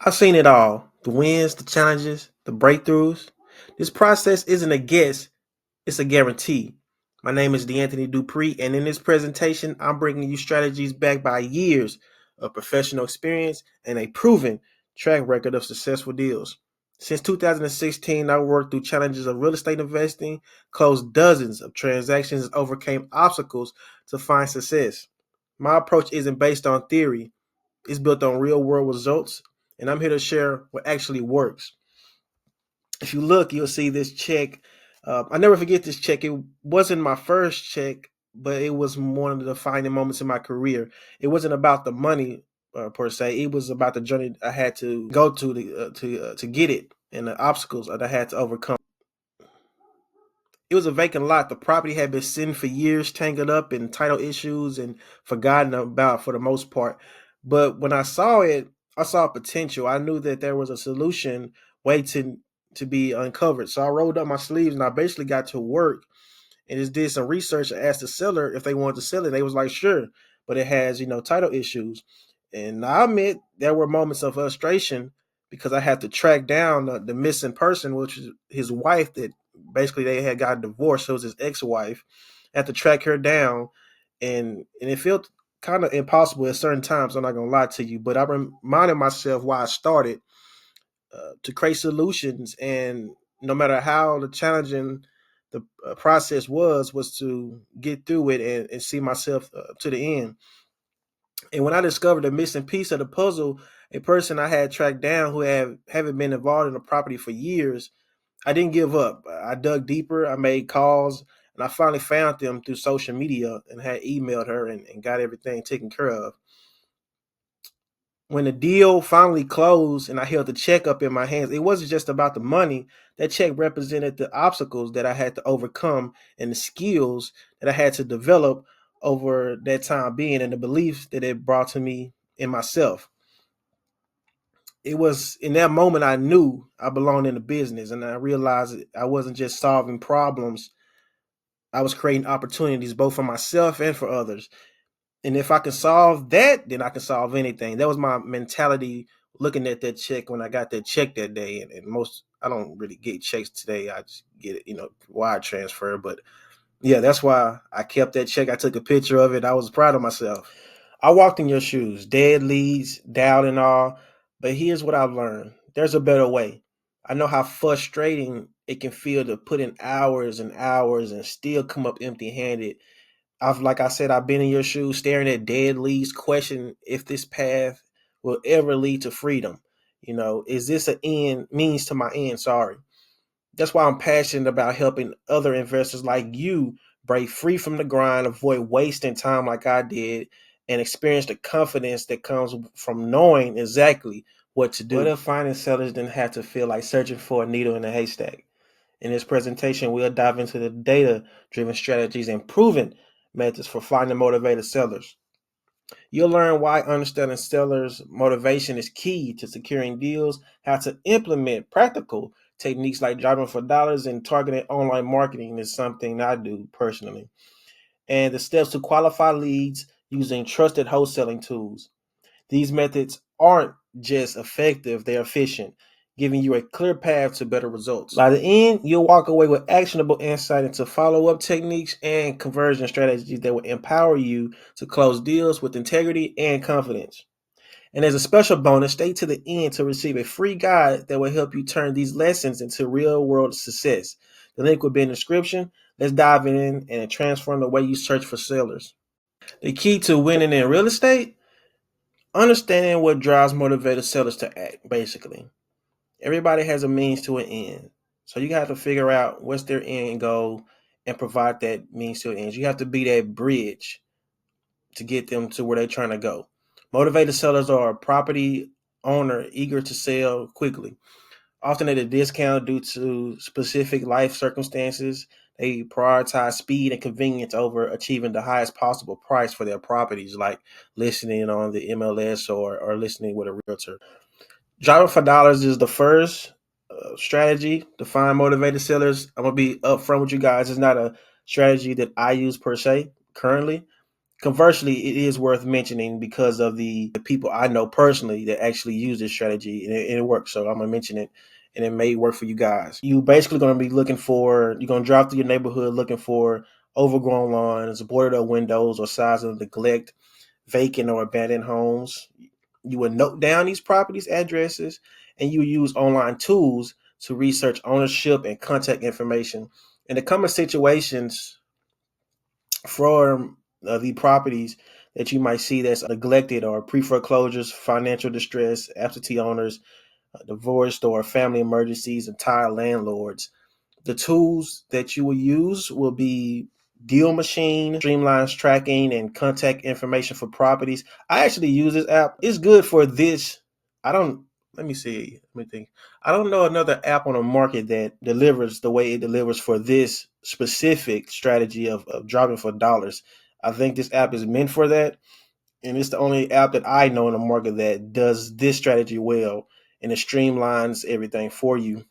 I've seen it all, the wins, the challenges, the breakthroughs. This process isn't a guess, it's a guarantee. My name is DeAnthony Dupree, and in this presentation, I'm bringing you strategies backed by years of professional experience and a proven track record of successful deals. Since 2016, I worked through challenges of real estate investing, closed dozens of transactions, and overcame obstacles to find success. My approach isn't based on theory, it's built on real world results, and I'm here to share what actually works. If you look, you'll see this check. I never forget this check. It wasn't my first check, but it was one of the defining moments in my career. It wasn't about the money per se. It was about the journey I had to go to get it and the obstacles that I had to overcome. It was a vacant lot. The property had been sitting for years, tangled up in title issues and forgotten about for the most part. But when I saw it, I saw potential. I knew that there was a solution waiting to be uncovered. So I rolled up my sleeves and I basically got to work and just did some research and asked the seller if they wanted to sell it. They was like, sure, but it has, title issues. And I admit there were moments of frustration because I had to track down the missing person, which is his wife. That basically they had got divorced. So it was his ex-wife. I had to track her down, and it felt kind of impossible at certain times. I'm not gonna lie to you, but I reminded myself why I started to create solutions, and no matter how the challenging the process was to get through it and see myself to the end. And when I discovered the missing piece of the puzzle, a person I had tracked down who haven't been involved in the property for years, I didn't give up. I dug deeper. I made calls, and I finally found them through social media and had emailed her and got everything taken care of. When the deal finally closed and I held the check up in my hands, it wasn't just about the money. That check represented the obstacles that I had to overcome and the skills that I had to develop over that time being and the beliefs that it brought to me in myself. It was in that moment I knew I belonged in the business, and I realized I wasn't just solving problems, I was creating opportunities both for myself and for others. And if I can solve that, then I can solve anything. That was my mentality looking at that check when I got that check that day. And most, I don't really get checks today. I just get it, wire transfer. But yeah, that's why I kept that check. I took a picture of it. I was proud of myself. I walked in your shoes, dead leads, doubt and all. But here's what I've learned. There's a better way. I know how frustrating it can feel to put in hours and hours and still come up empty handed. Like I said, I've been in your shoes, staring at dead leaves, questioning if this path will ever lead to freedom. Is this an end means to my end? Sorry. That's why I'm passionate about helping other investors like you break free from the grind, avoid wasting time like I did, and experience the confidence that comes from knowing exactly what to do. What if finding sellers didn't have to feel like searching for a needle in a haystack? In this presentation, we'll dive into the data-driven strategies and proven methods for finding motivated sellers. You'll learn why understanding sellers' motivation is key to securing deals, how to implement practical techniques like driving for dollars and targeted online marketing is something I do personally, and the steps to qualify leads using trusted wholesaling tools. These methods aren't just effective, they're efficient, giving you a clear path to better results. By the end, you'll walk away with actionable insight into follow up techniques and conversion strategies that will empower you to close deals with integrity and confidence. And as a special bonus, stay to the end to receive a free guide that will help you turn these lessons into real world success. The link will be in the description. Let's dive in and transform the way you search for sellers. The key to winning in real estate: understanding what drives motivated sellers to act, basically. Everybody has a means to an end. So you have to figure out what's their end goal and provide that means to an end. You have to be that bridge to get them to where they're trying to go. Motivated sellers are a property owner eager to sell quickly, often at a discount due to specific life circumstances. They prioritize speed and convenience over achieving the highest possible price for their properties, like listing on the MLS or listing with a realtor. Driving for dollars is the first strategy to find motivated sellers. I'm gonna be upfront with you guys. It's not a strategy that I use per se currently. Conversely, it is worth mentioning because of the people I know personally that actually use this strategy, and it works. So I'm gonna mention it, and it may work for you guys. You basically gonna be looking for, you're gonna drive through your neighborhood looking for overgrown lawns, boarded up windows, or signs of neglect, vacant or abandoned homes. You would note down these properties' addresses, and you use online tools to research ownership and contact information. In the common situations for the properties that you might see that's neglected or pre-foreclosures, financial distress, absentee owners, divorced or family emergencies, and tired landlords, the tools that you will use will be Deal Machine, streamlines tracking and contact information for properties. I actually use this app. It's good for this. I don't, let me see. Let me think. I don't know another app on the market that delivers the way it delivers for this specific strategy of dropping for dollars. I think this app is meant for that. And it's the only app that I know in the market that does this strategy well, and it streamlines everything for you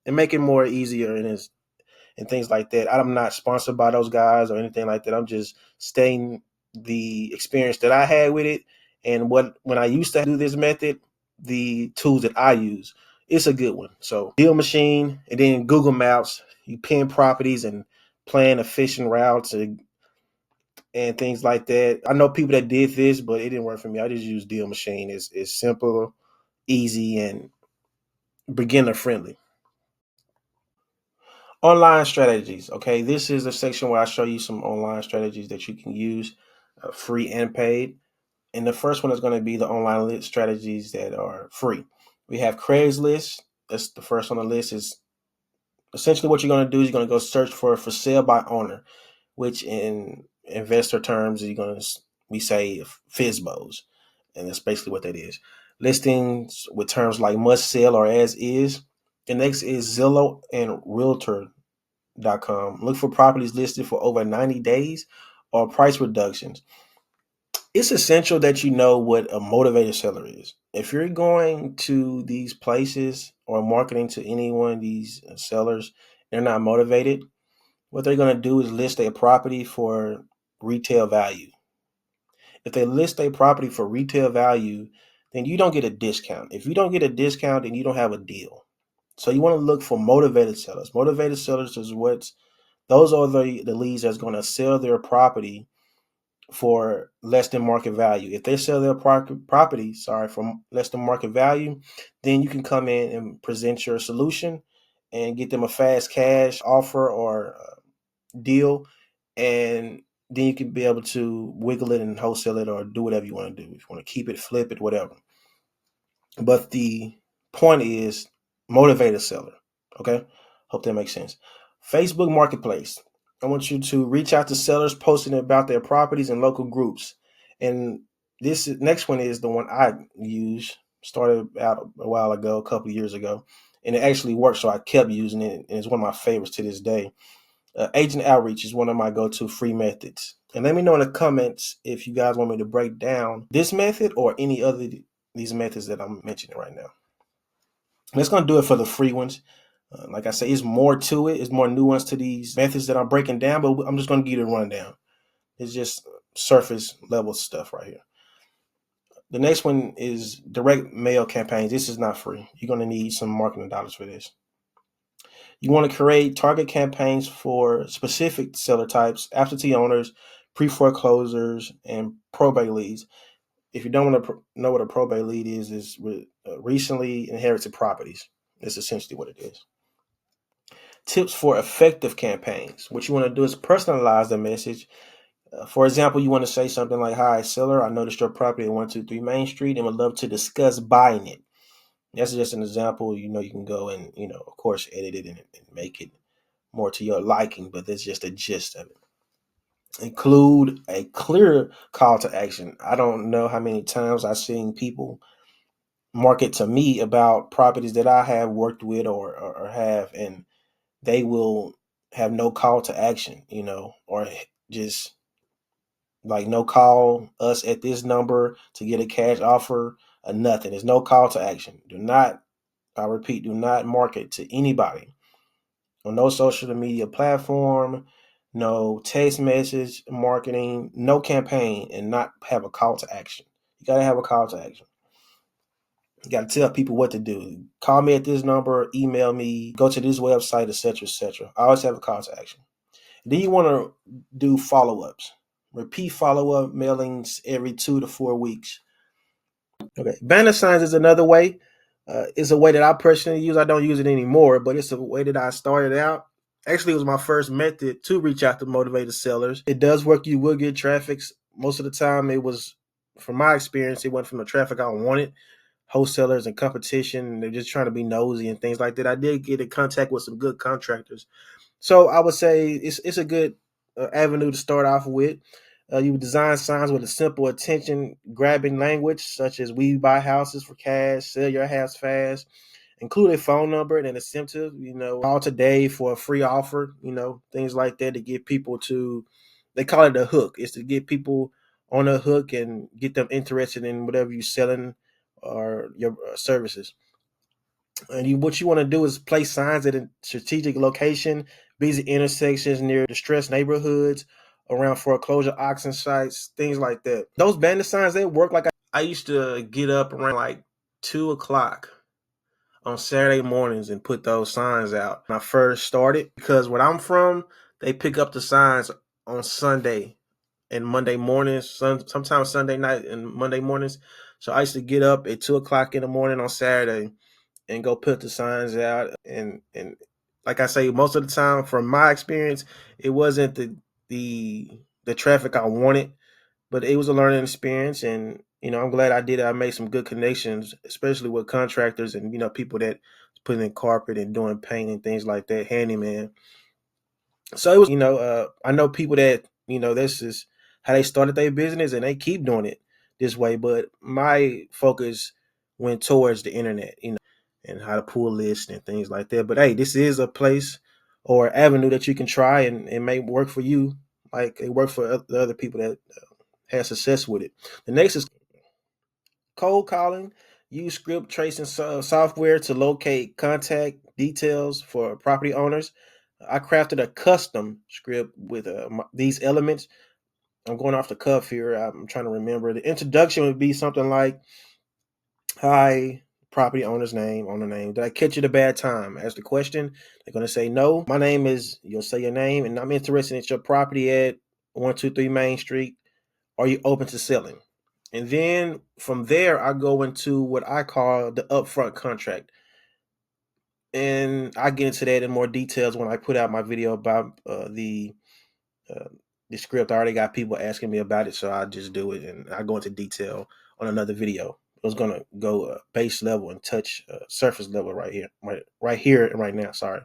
and make it more easier and things like that. I'm not sponsored by those guys or anything like that. I'm just stating the experience that I had with it, and what when I used to do this method, the tools that I use. It's a good one. So Deal Machine, and then Google Maps. You pin properties and plan efficient routes and things like that. I know people that did this, but it didn't work for me. I just use Deal Machine. It's simple, easy, and beginner friendly. Online strategies. Okay, this is a section where I show you some online strategies that you can use, free and paid. And the first one is going to be the online lit strategies that are free. We have Craigslist. That's the first on the list. Is essentially what you're going to do is you're going to go search for sale by owner, which in investor terms you're going to we say FISBOs, and that's basically what that is. Listings with terms like must sell or as is. The next is Zillow and Realtor.com. Look for properties listed for over 90 days or price reductions. It's essential that you know what a motivated seller is. If you're going to these places or marketing to any one of these sellers, they're not motivated. What they're going to do is list a property for retail value. If they list a property for retail value, then you don't get a discount. If you don't get a discount, then you don't have a deal. So you want to look for motivated sellers. Motivated sellers is what's those are the leads that's going to sell their property for less than market value. If they sell their property, for less than market value, then you can come in and present your solution and get them a fast cash offer or deal, and then you can be able to wiggle it and wholesale it or do whatever you want to do. If you want to keep it, flip it, whatever. But the point is motivate a seller. Okay. Hope that makes sense. Facebook Marketplace. I want you to reach out to sellers posting about their properties in local groups. And this next one is the one I use. Started out a while ago, a couple of years ago, and it actually worked. So I kept using it, and it's one of my favorites to this day. Agent outreach is one of my go-to free methods. And let me know in the comments if you guys want me to break down this method or any other these methods that I'm mentioning right now. That's going to do it for the free ones. Like I say, it's more to it. It's more nuance to these methods that I'm breaking down, but I'm just going to give you a rundown. It's just surface level stuff right here. The next one is direct mail campaigns. This is not free. You're going to need some marketing dollars for this. You want to create target campaigns for specific seller types, absentee owners, pre-foreclosures, and probate leads. If you don't want to know what a probate lead is recently inherited properties. That's essentially what it is. Tips for effective campaigns. What you want to do is personalize the message. For example, you want to say something like, "Hi, seller, I noticed your property at 123 Main Street and would love to discuss buying it." That's just an example. You can go and, of course, edit it and make it more to your liking, but that's just a gist of it. Include a clear call to action. I don't know how many times I've seen people market to me about properties that I have worked with or have, and they will have no call to action, or just like no call us at this number to get a cash offer or nothing. There's no call to action. I repeat, do not market to anybody on no social media platform no text message marketing, no campaign, and not have a call to action. You gotta have a call to action. You gotta tell people what to do. Call me at this number, email me, go to this website, etc., etc. I always have a call to action. Then you want to do follow ups, repeat follow up mailings every 2 to 4 weeks. Okay, banner signs is another way. It's a way that I personally use. I don't use it anymore, but it's a way that I started out. Actually, it was my first method to reach out to motivated sellers. It does work. You will get traffic. Most of the time, it was, from my experience, it went from the traffic I wanted, wholesalers and competition. And they're just trying to be nosy and things like that. I did get in contact with some good contractors. So I would say it's a good avenue to start off with. You would design signs with a simple attention grabbing language, such as "We buy houses for cash," "Sell your house fast." Include a phone number and an incentive. Call today for a free offer. Things like that to get people to. They call it a hook. It's to get people on a hook and get them interested in whatever you're selling or your services. And what you want to do is place signs at a strategic location, busy intersections near distressed neighborhoods, around foreclosure auction sites, things like that. Those bandit signs, they work. Like I used to get up around like 2 o'clock on Saturday mornings and put those signs out when I first started, because where I'm from, they pick up the signs on Sunday and Monday mornings, sometimes Sunday night and Monday mornings. So I used to get up at 2 o'clock in the morning on Saturday and go put the signs out. And like I say, most of the time, from my experience, it wasn't the traffic I wanted, but it was a learning experience. And I'm glad I did it. I made some good connections, especially with contractors and people that putting in carpet and doing paint and things like that, handyman. So it was, I know people that, this is how they started their business and they keep doing it this way. But my focus went towards the internet, and how to pull lists and things like that. But hey, this is a place or avenue that you can try, and it may work for you, like it worked for the other people that had success with it. The next is cold calling. Use script tracing software to locate contact details for property owners. I crafted a custom script with these elements. I'm going off the cuff here. I'm trying to remember. The introduction would be something like, "Hi, property owner's name, owner name. Did I catch you at a bad time?" Ask the question. They're going to say, "No, my name is," you'll say your name, "and I'm interested in your property at 123 Main Street. Are you open to selling?" And then from there, I go into what I call the upfront contract. And I get into that in more details when I put out my video about uh, the script. I already got people asking me about it, so I just do it, and I go into detail on another video. I was gonna go base level and touch surface level right here and right now. Sorry,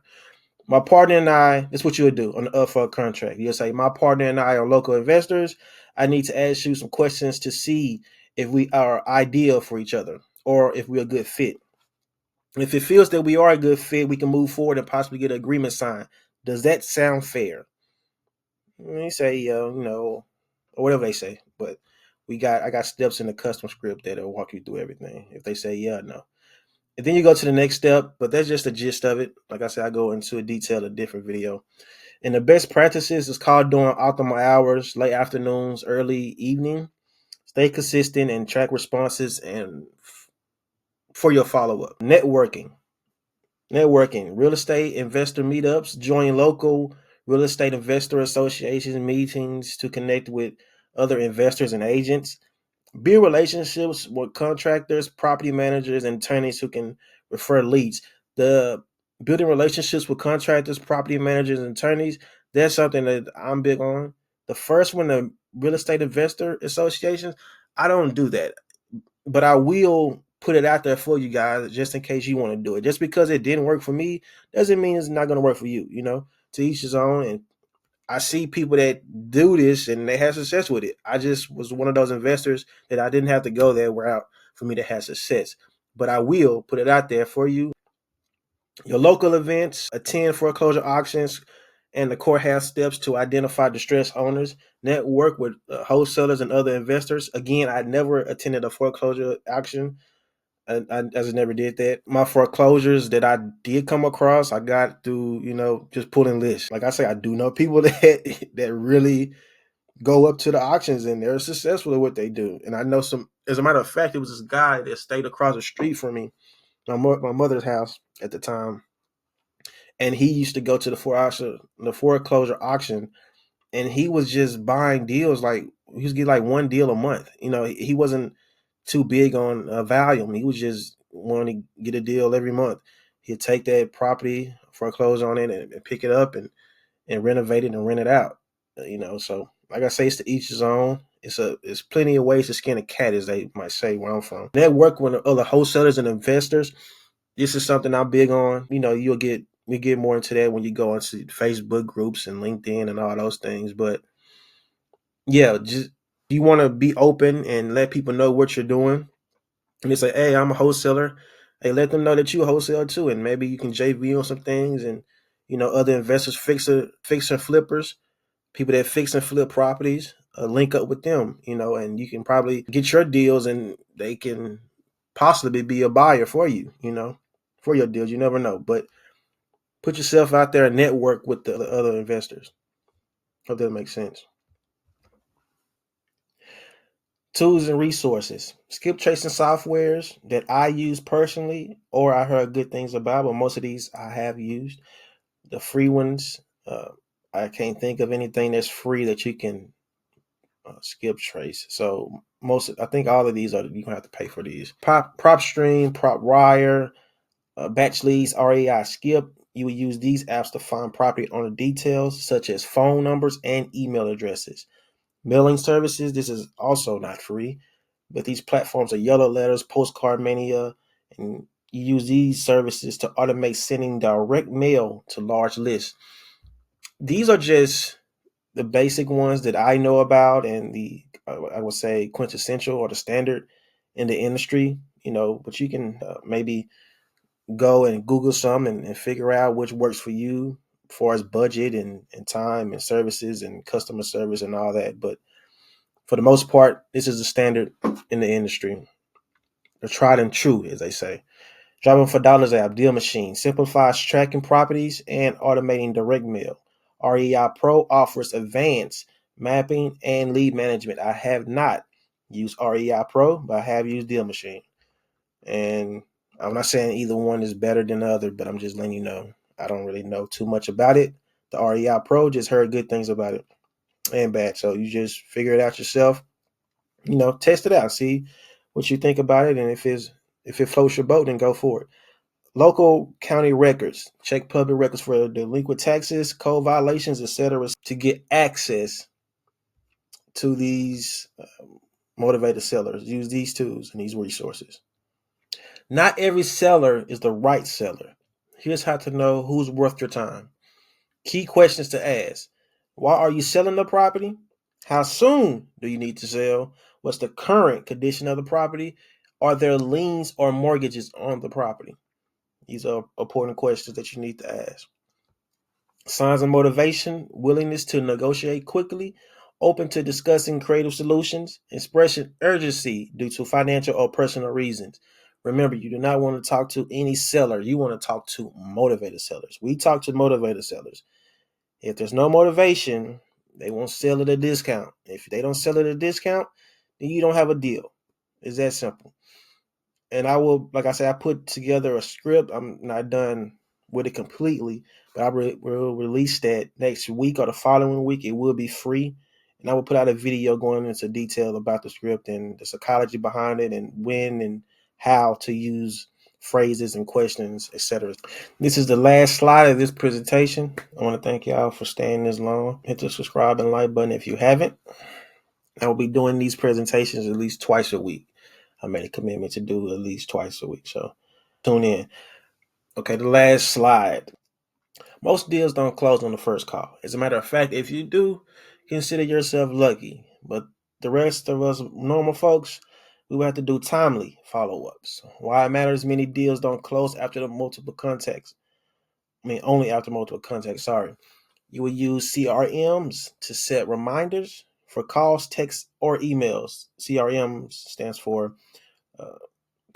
my partner and I. This is what you would do on the upfront contract. You'll say, "My partner and I are local investors. I need to ask you some questions to see if we are ideal for each other or if we're a good fit. If it feels that we are a good fit, we can move forward and possibly get an agreement signed. Does that sound fair?" And they say, or whatever they say. But I got steps in the custom script that'll walk you through everything. If they say yeah, no. And then you go to the next step, but that's just the gist of it. Like I said, I go into a detail in a different video. And the best practices is called doing optimal hours, late afternoons, early evening. Stay consistent and track responses and for your follow up. Networking, real estate investor meetups, join local real estate investor associations meetings to connect with other investors and agents. Build relationships with contractors, property managers, and attorneys who can refer leads. The building relationships with contractors, property managers, and attorneys, that's something that I'm big on. The first one, the real estate investor associations, I don't do that, but I will put it out there for you guys just in case you want to do it. Just because it didn't work for me doesn't mean it's not going to work for you. To each his own. And I see people that do this and they have success with it. I just was one of those investors that I didn't have to go that route for me to have success. But I will put it out there for you. Your local events, attend foreclosure auctions and the courthouse steps to identify distressed owners, network with wholesalers and other investors. Again, I never attended a foreclosure auction, I just never did that. My foreclosures that I did come across, I got through, just pulling lists. Like I say, I do know people that really go up to the auctions and they're successful at what they do. And I know some. As a matter of fact, it was this guy that stayed across the street from me, my mother's house at the time, and he used to go to the foreclosure auction, and he was just buying deals like he was getting like one deal a month. He wasn't too big on volume. He was just wanting to get a deal every month. He'd take that property, foreclose on it, and pick it up and renovate it and rent it out. So like I say, it's to each his own. It's plenty of ways to skin a cat, as they might say where I'm from. Network with other wholesalers and investors. This is something I'm big on. We get more into that when you go into Facebook groups and LinkedIn and all those things. But yeah, just you want to be open and let people know what you're doing. And they say, "Hey, I'm a wholesaler." Hey, let them know that you a wholesaler too, and maybe you can JV on some things. And other investors, fixer flippers, people that fix and flip properties, link up with them. And you can probably get your deals, and they can possibly be a buyer for you. For your deals. You never know, but put yourself out there and network with the other investors. Hope that makes sense. Tools and resources. Skip tracing softwares that I use personally or I heard good things about, but most of these I have used. The free ones, I can't think of anything that's free that you can skip trace. So I think all of these are you're gonna have to pay for these. PropStream, PropWire, Batch Leads, REI Skip. You would use these apps to find property owner details such as phone numbers and email addresses. Mailing services, this is also not free, but these platforms are Yellow Letters, Postcard Mania, and you use these services to automate sending direct mail to large lists. These are just the basic ones that I know about, and the I would say quintessential or the standard in the industry. But you can maybe go and Google some and figure out which works for you as far as budget and time and services and customer service and all that. But for the most part, this is the standard in the industry. They're tried and true, as they say. Driving for Dollars app, Deal Machine, simplifies tracking properties and automating direct mail. REI Pro offers advanced mapping and lead management. I have not used REI Pro, but I have used Deal Machine. And I'm not saying either one is better than the other, but I'm just letting you know. I don't really know too much about it. The REI Pro, just heard good things about it and bad. So you just figure it out yourself. Test it out, see what you think about it, and if it floats your boat, then go for it. Local county records. Check public records for delinquent taxes, code violations, etc. to get access to these motivated sellers. Use these tools and these resources. Not every seller is the right seller. Here's how to know who's worth your time. Key questions to ask. Why are you selling the property? How soon do you need to sell? What's the current condition of the property? Are there liens or mortgages on the property? These are important questions that you need to ask. Signs of motivation, willingness to negotiate quickly, open to discussing creative solutions, expression urgency due to financial or personal reasons. Remember, you do not want to talk to any seller. You want to talk to motivated sellers. We talk to motivated sellers. If there's no motivation, they won't sell at a discount. If they don't sell at a discount, then you don't have a deal. It's that simple. And I will, like I said, I put together a script. I'm not done with it completely, but I will release that next week or the following week. It will be free. And I will put out a video going into detail about the script and the psychology behind it and when and how to use phrases and questions, etc. This is the last slide of this presentation. I want to thank y'all for staying this long. Hit the subscribe and like button if you haven't. I will be doing these presentations at least twice a week. I made a commitment to do at least twice a week. So tune in. Okay, the last slide. Most deals don't close on the first call. As a matter of fact, if you do, consider yourself lucky. But the rest of us normal folks, we will have to do timely follow-ups. Why it matters, many deals don't close after the multiple contacts. Only after multiple contacts, sorry. You will use CRMs to set reminders for calls, texts, or emails. CRM stands for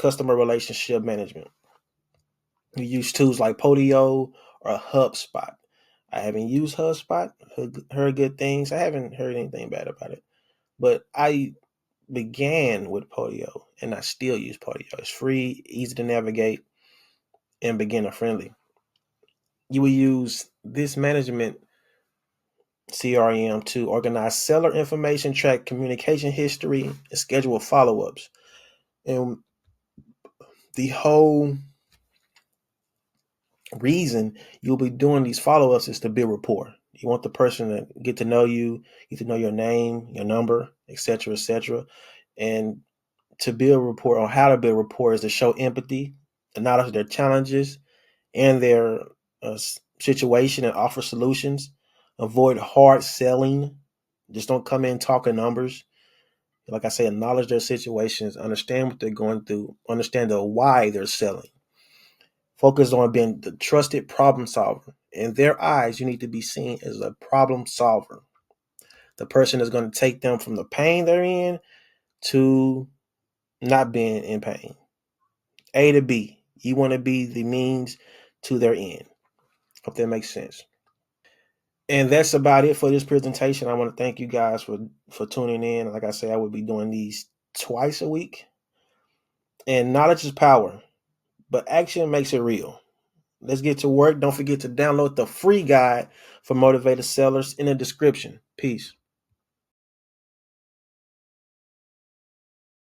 customer relationship management. You use tools like Podio or HubSpot. I haven't used HubSpot, heard good things. I haven't heard anything bad about it. But I began with Podio and I still use Podio. It's free, easy to navigate, and beginner friendly. You will use this management CRM to organize seller information, track communication history, and schedule follow ups. And the whole reason you'll be doing these follow ups is to build rapport. You want the person to get to know you, get to know your name, your number, etc., etc. And to build rapport, on how to build rapport, is to show empathy, acknowledge their challenges and their uh, situation, and offer solutions. Avoid hard selling. Just don't come in talking numbers. Like I say, acknowledge their situations, understand what they're going through, understand the why they're selling. Focus on being the trusted problem solver. In their eyes, you need to be seen as a problem solver. The person is going to take them from the pain they're in to not being in pain. A to B. You want to be the means to their end. Hope that makes sense. And that's about it for this presentation. I want to thank you guys for tuning in. Like I say, I will be doing these twice a week. And knowledge is power, but action makes it real. Let's get to work. Don't forget to download the free guide for motivated sellers in the description. Peace.